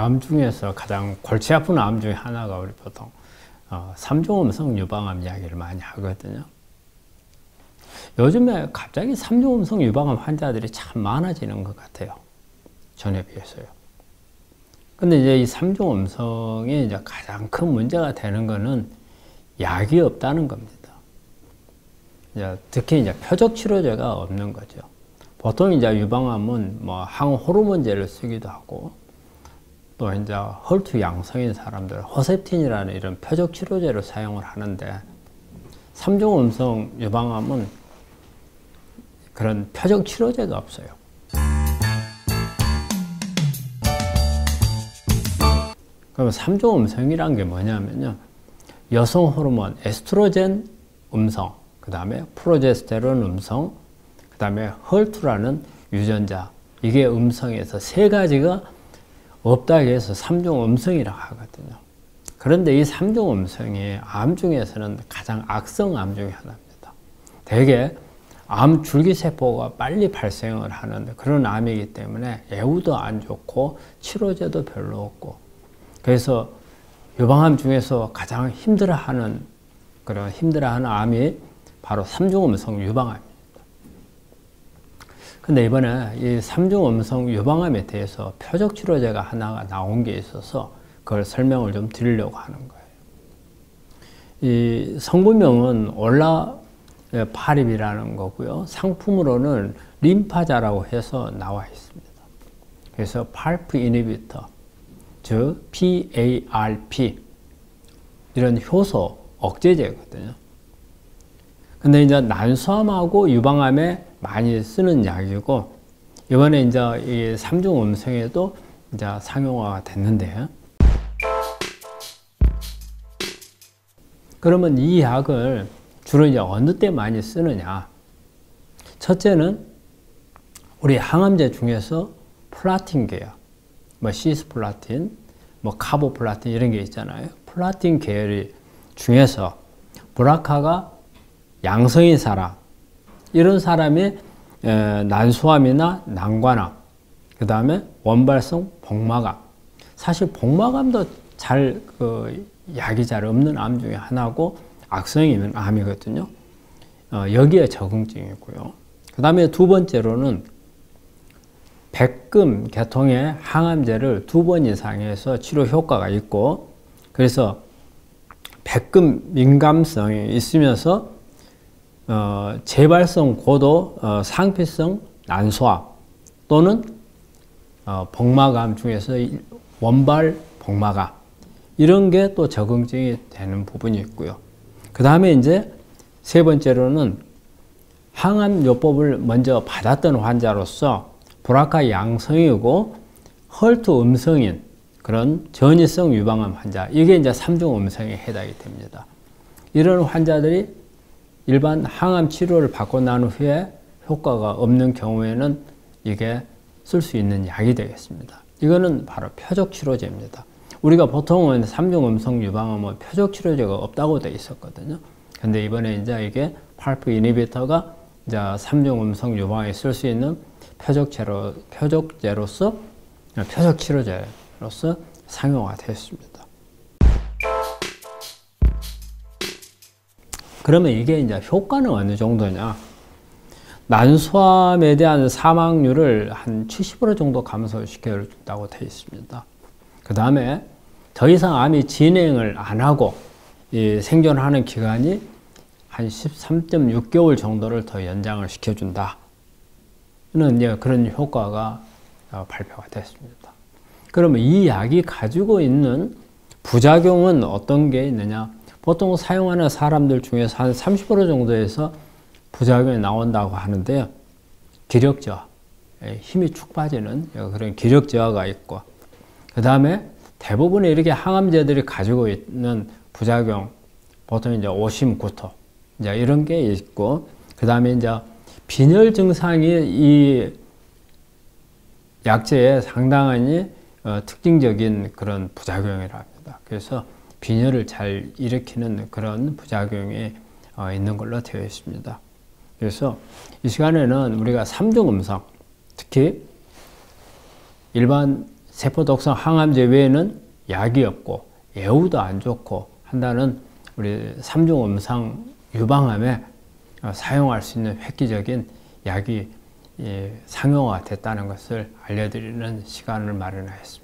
암 중에서 가장 골치 아픈 암 중에 하나가 우리 보통 3중 음성 유방암 이야기를 많이 하거든요. 요즘에 갑자기 3중 음성 유방암 환자들이 참 많아지는 것 같아요. 전에 비해서요. 근데 이제 이 3중 음성이 이제 가장 큰 문제가 되는 거는 약이 없다는 겁니다. 이제 특히 이제 표적 치료제가 없는 거죠. 보통 이제 유방암은 뭐 항호르몬제를 쓰기도 하고 또 이제 헐투 양성인 사람들 호셉틴이라는 이런 표적 치료제를 사용을 하는데 3중 음성 유방암은 그런 표적 치료제가 없어요. 그럼 3중 음성이란 게 뭐냐면요. 여성 호르몬 에스트로겐 음성, 그 다음에 프로제스테론 음성, 그 다음에 헐투라는 유전자, 이게 음성에서 세 가지가 없다 해서 3중 음성이라고 하거든요. 그런데 이 3중 음성이 암 중에서는 가장 악성 암 중에 하나입니다. 대개 암 줄기세포가 빨리 발생을 하는 그런 암이기 때문에 예후도 안 좋고 치료제도 별로 없고, 그래서 유방암 중에서 가장 힘들어하는 암이 바로 3중 음성 유방암입니다. 근데 이번에 이 3중 음성 유방암에 대해서 표적 치료제가 하나가 나온 게 있어서 그걸 설명을 좀 드리려고 하는 거예요. 이 성분명은 올라파립이라는 거고요. 상품으로는 림파자라고 해서 나와 있습니다. 그래서 PARP 이니비터, 즉 PARP, 이런 효소 억제제거든요. 근데 이제 난소암하고 유방암에 많이 쓰는 약이고, 이번에 이제 이 3중 음성에도 이제 상용화가 됐는데요. 그러면 이 약을 주로 이제 어느 때 많이 쓰느냐? 첫째는 우리 항암제 중에서 플라틴 계열, 뭐 시스플라틴, 뭐 카보플라틴 이런 게 있잖아요. 플라틴 계열이 중에서 브라카가 양성인 사람, 이런 사람이 난소암이나 난관암, 그 다음에 원발성 복막암, 사실 복막암도 약이 잘 없는 암 중에 하나고 악성이 있는 암이거든요. 여기에 적응증이고요. 그 다음에 두 번째로는 백금 계통의 항암제를 2번 이상 해서 치료 효과가 있고, 그래서 백금 민감성이 있으면서 재발성 고도 상피성 난소암 또는 복막암 중에서 원발 복막암, 이런 게 또 적응증이 되는 부분이 있고요. 그 다음에 이제 세 번째로는 항암요법을 먼저 받았던 환자로서 브라카 양성이고 헐투 음성인 그런 전이성 유방암 환자, 이게 이제 3중 음성에 해당이 됩니다. 이런 환자들이 일반 항암 치료를 받고 난 후에 효과가 없는 경우에는 이게 쓸 수 있는 약이 되겠습니다. 이거는 바로 표적 치료제입니다. 우리가 보통은 3중 음성 유방암은 표적 치료제가 없다고 되어 있었거든요. 근데 이번에 이제 이게 PARP 이니비터가 이제 3중 음성 유방암에 쓸 수 있는 표적 치료제로서 상용화 되었습니다. 그러면 이게 이제 효과는 어느 정도냐? 난소암에 대한 사망률을 한 70% 정도 감소시켜 준다고 되어 있습니다. 그 다음에 더 이상 암이 진행을 안 하고 생존하는 기간이 한 13.6개월 정도를 더 연장을 시켜준다. 는 그런 효과가 발표가 됐습니다. 그러면 이 약이 가지고 있는 부작용은 어떤 게 있느냐? 보통 사용하는 사람들 중에서 한 30% 정도에서 부작용이 나온다고 하는데요. 기력저하, 힘이 축 빠지는 그런 기력저하가 있고, 그 다음에 대부분의 이렇게 항암제들이 가지고 있는 부작용, 보통 이제 오심, 구토, 이제 이런 게 있고, 그 다음에 이제 빈혈 증상이 이 약제에 상당히 특징적인 그런 부작용이라 합니다. 그래서 빈혈을 잘 일으키는 그런 부작용이 있는 걸로 되어 있습니다. 그래서 이 시간에는 우리가 3중 음성, 특히 일반 세포독성 항암제 외에는 약이 없고 예후도 안 좋고 한다는 우리 삼중음상 유방암에 사용할 수 있는 획기적인 약이 상용화됐다는 것을 알려드리는 시간을 마련하였습니다.